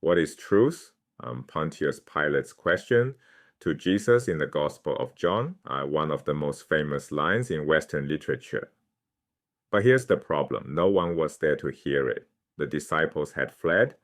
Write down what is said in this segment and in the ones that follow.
What is truth? Pontius Pilate's question to Jesus in the Gospel of John, one of the most famous lines in Western literature. But here's the problem. No one was there to hear it. The disciples had fled.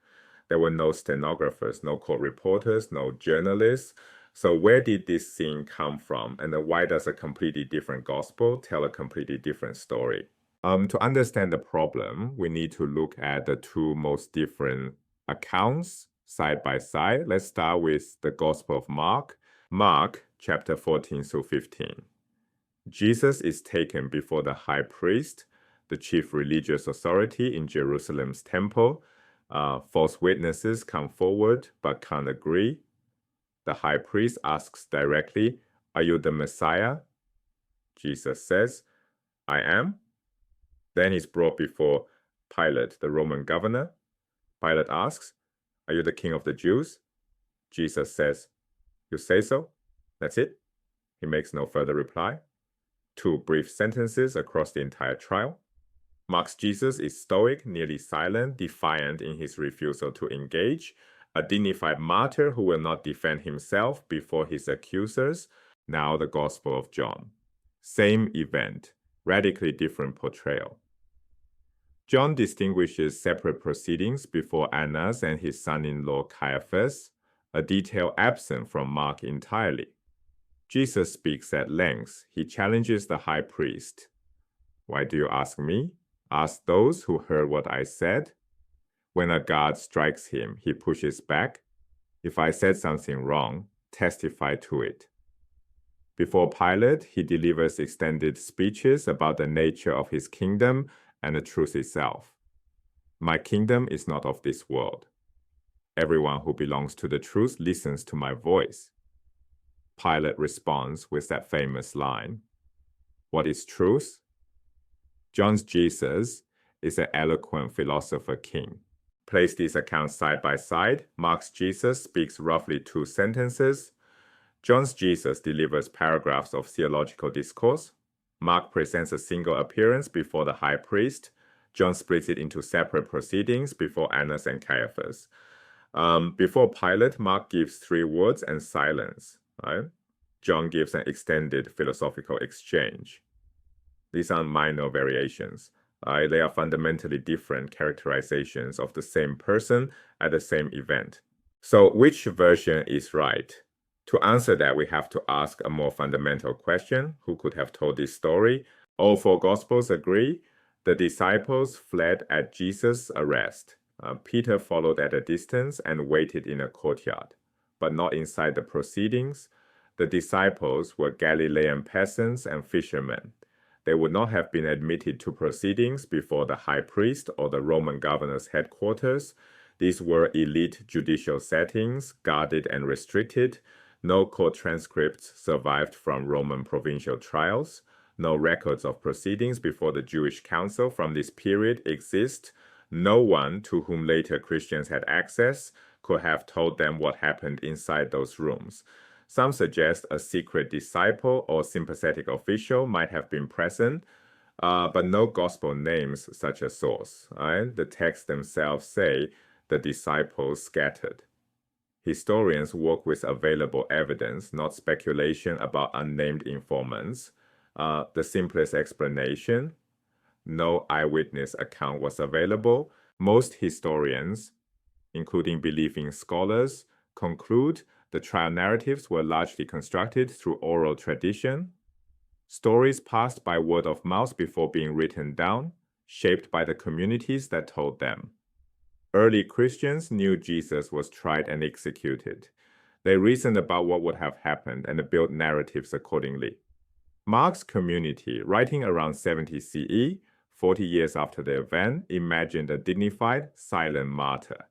There were no stenographers, no court reporters, no journalists. So where did this scene come from? And then why does a completely different gospel tell a completely different story? To understand the problem, we need to look at the two most different accounts side by side. Let's start with the Gospel of Mark. Mark chapter 14 through 15. Jesus is taken before the high priest, the chief religious authority in Jerusalem's temple. False witnesses come forward but can't agree. The high priest asks directly, "Are you the Messiah?" Jesus says, "I am." Then he's brought before Pilate, the Roman governor. Pilate asks, "Are you the king of the Jews?" Jesus says, "You say so?" That's it. He makes no further reply. Two brief sentences across the entire trial. Mark's Jesus is stoic, nearly silent, defiant in his refusal to engage, a dignified martyr who will not defend himself before his accusers. Now the Gospel of John. Same event, radically different portrayal. John distinguishes separate proceedings before Annas and his son-in-law Caiaphas, a detail absent from Mark entirely. Jesus speaks at length. He challenges the high priest. "Why do you ask me? Ask those who heard what I said." When a guard strikes him, he pushes back. "If I said something wrong, testify to it." Before Pilate, he delivers extended speeches about the nature of his kingdom and the truth itself. "My kingdom is not of this world. Everyone who belongs to the truth listens to my voice." Pilate responds with that famous line, "What is truth?" John's Jesus is an eloquent philosopher-king. Place these accounts side by side. Mark's Jesus speaks roughly 2 sentences. John's Jesus delivers paragraphs of theological discourse. Mark presents a single appearance before the high priest. John splits it into separate proceedings before Annas and Caiaphas. Before Pilate, Mark gives 3 words and silence. Right? John gives an extended philosophical exchange. These are minor variations. They are fundamentally different characterizations of the same person at the same event. So which version is right? To answer that, we have to ask a more fundamental question. Who could have told this story? All 4 Gospels agree. The disciples fled at Jesus' arrest. Peter followed at a distance and waited in a courtyard, but not inside the proceedings. The disciples were Galilean peasants and fishermen. They would not have been admitted to proceedings before the high priest or the Roman governor's headquarters. These were elite judicial settings, guarded and restricted. No court transcripts survived from Roman provincial trials. No records of proceedings before the Jewish council from this period exist. No one to whom later Christians had access could have told them what happened inside those rooms. Some suggest a secret disciple or sympathetic official might have been present, but no gospel names such a source. Right? The texts themselves say the disciples scattered. Historians work with available evidence, not speculation about unnamed informants. The simplest explanation: no eyewitness account was available. Most historians, including believing scholars, conclude the trial narratives were largely constructed through oral tradition. Stories passed by word of mouth before being written down, shaped by the communities that told them. Early Christians knew Jesus was tried and executed. They reasoned about what would have happened and built narratives accordingly. Mark's community, writing around 70 CE, 40 years after the event, imagined a dignified, silent martyr.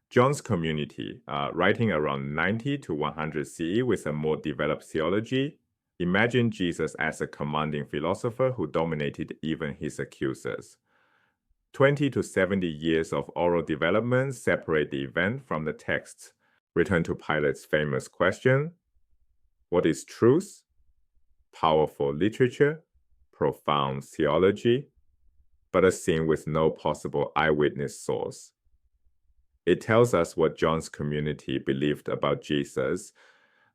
John's community, writing around 90 to 100 CE with a more developed theology, imagined Jesus as a commanding philosopher who dominated even his accusers. 20 to 70 years of oral development separate the event from the texts. Return to Pilate's famous question: what is truth? Powerful literature, profound theology, but a scene with no possible eyewitness source. It tells us what John's community believed about Jesus,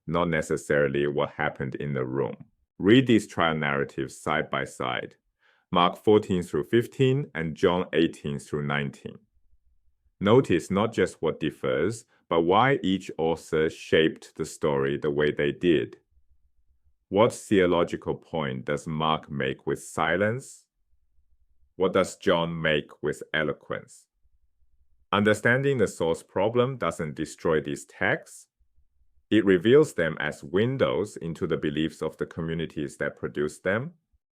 not necessarily what happened in the room. Read these trial narratives side by side, Mark 14 through 15 and John 18 through 19. Notice not just what differs, but why each author shaped the story the way they did. What theological point does Mark make with silence? What does John make with eloquence? Understanding the source problem doesn't destroy these texts. It reveals them as windows into the beliefs of the communities that produced them.